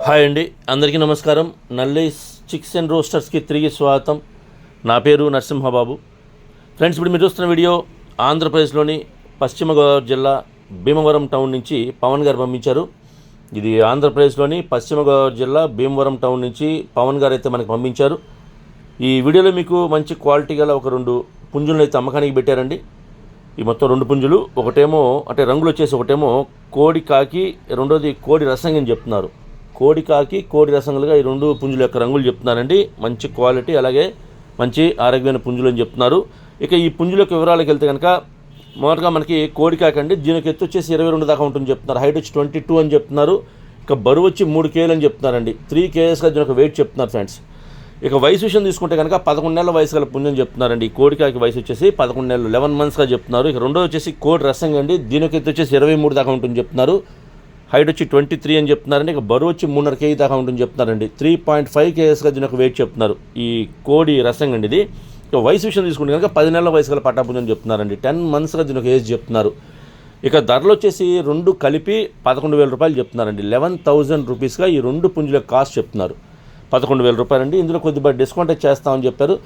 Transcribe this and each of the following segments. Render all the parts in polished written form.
Hi అండి, అందరికీ నమస్కారం. నల్లి చిక్స్ అండ్ రోస్టర్స్కి తిరిగి స్వాగతం. నా పేరు నరసింహబాబు. ఫ్రెండ్స్, ఇప్పుడు మీరు చూస్తున్న వీడియో ఆంధ్రప్రదేశ్లోని పశ్చిమ గోదావరి జిల్లా భీమవరం టౌన్ నుంచి పవన్ గారు పంపించారు. ఇది ఆంధ్రప్రదేశ్లోని పశ్చిమ గోదావరి జిల్లా భీమవరం టౌన్ నుంచి పవన్ గారు అయితే మనకు పంపించారు. ఈ వీడియోలో మీకు మంచి క్వాలిటీ గల ఒక 2 పుంజులను అయితే అమ్మకానికి పెట్టారండి. ఈ మొత్తం 2 పుంజులు, ఒకటేమో అంటే రంగులు వచ్చేసి ఒకటేమో కోడి కాకి, రెండోది కోడి రసంగి అని చెప్తున్నారు. కోడి కాకి, కోడి రసంగులుగా ఈ 2 పుంజుల యొక్క రంగులు చెప్తున్నారండి. మంచి క్వాలిటీ, అలాగే మంచి ఆరోగ్యమైన పుంజులు అని చెప్తున్నారు. ఇక ఈ పుంజుల యొక్క వివరాలకు వెళ్తే కనుక మొదటగా మనకి కోడి కాకి అండి, దీనికి ఎత్తు వచ్చేసి 22 దాకా ఉంటుంది చెప్తున్నారు. హైట్ వచ్చి 22 అని చెప్తున్నారు. ఇక బరువు వచ్చి 3 kg అని చెప్తున్నారండి. 3 kgsగా దీని ఒక వెయిట్ చెప్తున్నారు ఫ్రెండ్స్. ఇక వయసు విషయం తీసుకుంటే కనుక 11 నెలల వయసు గల పుంజు అని చెప్తున్నారండి. ఈ కోడికాకి వయసు వచ్చేసి 11 నెలలు, 11 monthsగా చెప్తున్నారు. ఇక రెండో వచ్చేసి కోడి రసంగి అండి, దీనికి ఎత్తు వచ్చేసి 23 దాకా ఉంటుంది చెప్తున్నారు. హైట్ వచ్చి 23 అని చెప్తున్నారండి. ఇక బరువు వచ్చి 3.5 kg దాకా ఉంటుంది చెప్తున్నారండి. 3.5 kgsగా దీని ఒక వెయిట్ చెప్తున్నారు ఈ కోడి రసంగి అండి. ఇది ఇక వయసు విషయం తీసుకుంటే కనుక 10 నెలల వయసు గల పట్టాపుంజు అని చెప్తున్నారండి. 10 monthsగా దీని ఒక ఏజ్ చెప్తున్నారు. ఇక ధరలు వచ్చేసి 2 కలిపి 11,000 రూపాయలు చెప్తున్నారండి. 11,000 రూపీస్గా ఈ 2 పుంజుల కాస్ట్ చెప్తున్నారు. 11,000 రూపాయలండి. ఇందులో కొద్దిగా డిస్కౌంట్ చేస్తామని చెప్పారు.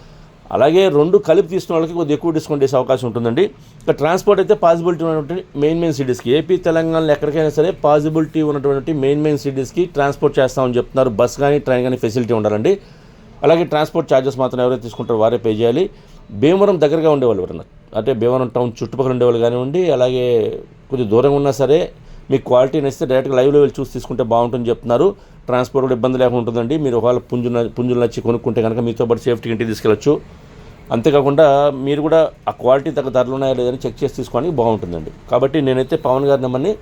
అలాగే 2 కలిపి తీసుకున్న వాళ్ళకి కొద్దిగా ఎక్కువ డిస్కౌంట్ చేసే అవకాశం ఉంటుందండి. ఇక ట్రాన్స్పోర్ట్ అయితే పాసిబిలిటీ ఉన్నటువంటి మెయిన్ సిటీస్కి, ఏపీ తెలంగాణలో ఎక్కడికైనా సరే పాసిబిలిటీ ఉన్నటువంటి మెయిన్ సిటీస్కి ట్రాన్స్పోర్ట్ చేస్తామని చెప్తున్నారు. బస్ కానీ ట్రైన్ కానీ ఫెసిలిటీ ఉండాలండి. అలాగే ట్రాన్స్పోర్ట్ ఛార్జెస్ మాత్రం ఎవరైతే తీసుకుంటారో వారే పే చేయాలి. భీమవరం దగ్గరగా ఉండేవాళ్ళు ఎవరన్నా, అంటే భీమవరం టౌన్ చుట్టుపక్కల ఉండేవాళ్ళు కానివ్వండి, అలాగే కొద్దిగా దూరంగా ఉన్నా సరే మీకు క్వాలిటీ నచ్చితే డైరెక్ట్గా లైవ్లో వెళ్ళి చూసి తీసుకుంటే బాగుంటుందని చెప్తున్నారు. ట్రాన్స్పోర్ట్ కూడా ఇబ్బంది లేకుండా ఉంటుందండి. మీరు ఒకవేళ పుంజులు నచ్చి కొనుక్కుంటే కనుక మీతో పాటు సేఫ్టీకి ఇంటికి తీసుకెళ్ళచ్చు. అంతేకాకుండా మీరు కూడా ఆ క్వాలిటీ తగ్గ ధరలు ఉన్నాయా లేదని చెక్ చేసి తీసుకోవడానికి బాగుంటుందండి. కాబట్టి నేనైతే పవన్ గారి నెంబర్ని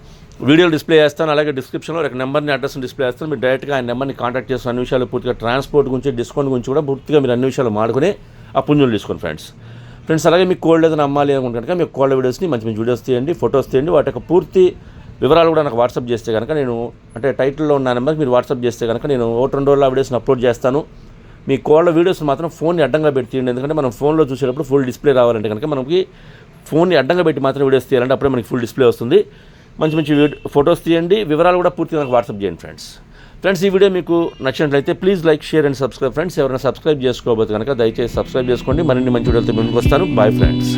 వీడియోలో డిస్ప్లే చేస్తాను. అలాగే డిస్క్రిప్షన్లో ఒక నెంబర్ని, అడ్రస్ని డిస్ప్లే చేస్తాను. మీరు డైరెక్ట్గా ఆయన నెంబర్ని కాంటాక్ట్ చేస్తున్న అన్ని విషయాలు పూర్తిగా ట్రాన్స్పోర్ట్ గురించి, డిస్కౌంట్ గురించి కూడా పూర్తిగా మీరు అన్ని విషయాలు మాడుకుని ఆ పుంజులు తీసుకోండి ఫ్రెండ్స్. అలాగే మీకు కోల్డ్ ఏదైనా అమ్మాలి అనుకుంటే కనుక మీకు కోల్డ్ వీడియోస్ని మంచి వీడియోస్ తీయండి, ఫొటోస్ తీయండి. వాటి యొక్క పూర్తి వివరాలు కూడా నాకు వాట్సాప్ చేస్తే కనుక నేను, అంటే టైటిల్లో ఉన్న నెంబర్కి మీరు వాట్సాప్ చేస్తే కనుక నేను 1-2 రోజుల్లో ఆ వీడియోస్ని అప్లోడ్ చేస్తాను. మీ కోళ్ళ వీడియోస్ మాత్రం ఫోన్ని అడ్డంగా పెట్టి తీయండి. ఎందుకంటే మనం ఫోన్లో చూసేటప్పుడు ఫుల్ డిస్ప్లే రావాలంటే కనుక మనకి ఫోన్ని అడ్డంగా పెట్టి మాత్రం వీడియోస్ తీయాలంటే అప్పుడే మనకి ఫుల్ డిస్ప్లే వస్తుంది. మంచి ఫొటోస్ తీయండి, వివరాలు కూడా పూర్తిగా నాకు వాట్సాప్ చేయండి ఫ్రెండ్స్. ఈ వీడియో మీకు నచ్చినట్లయితే please like, share and subscribe friends. ఎవరైనా సబ్స్క్రైబ్ చేసుకోకపోతే కనుక దయచేసి సబ్స్క్రైబ్ చేసుకోండి. మరిన్ని మంచి వీడియోలతో ముందుకు వస్తాను. Bye friends.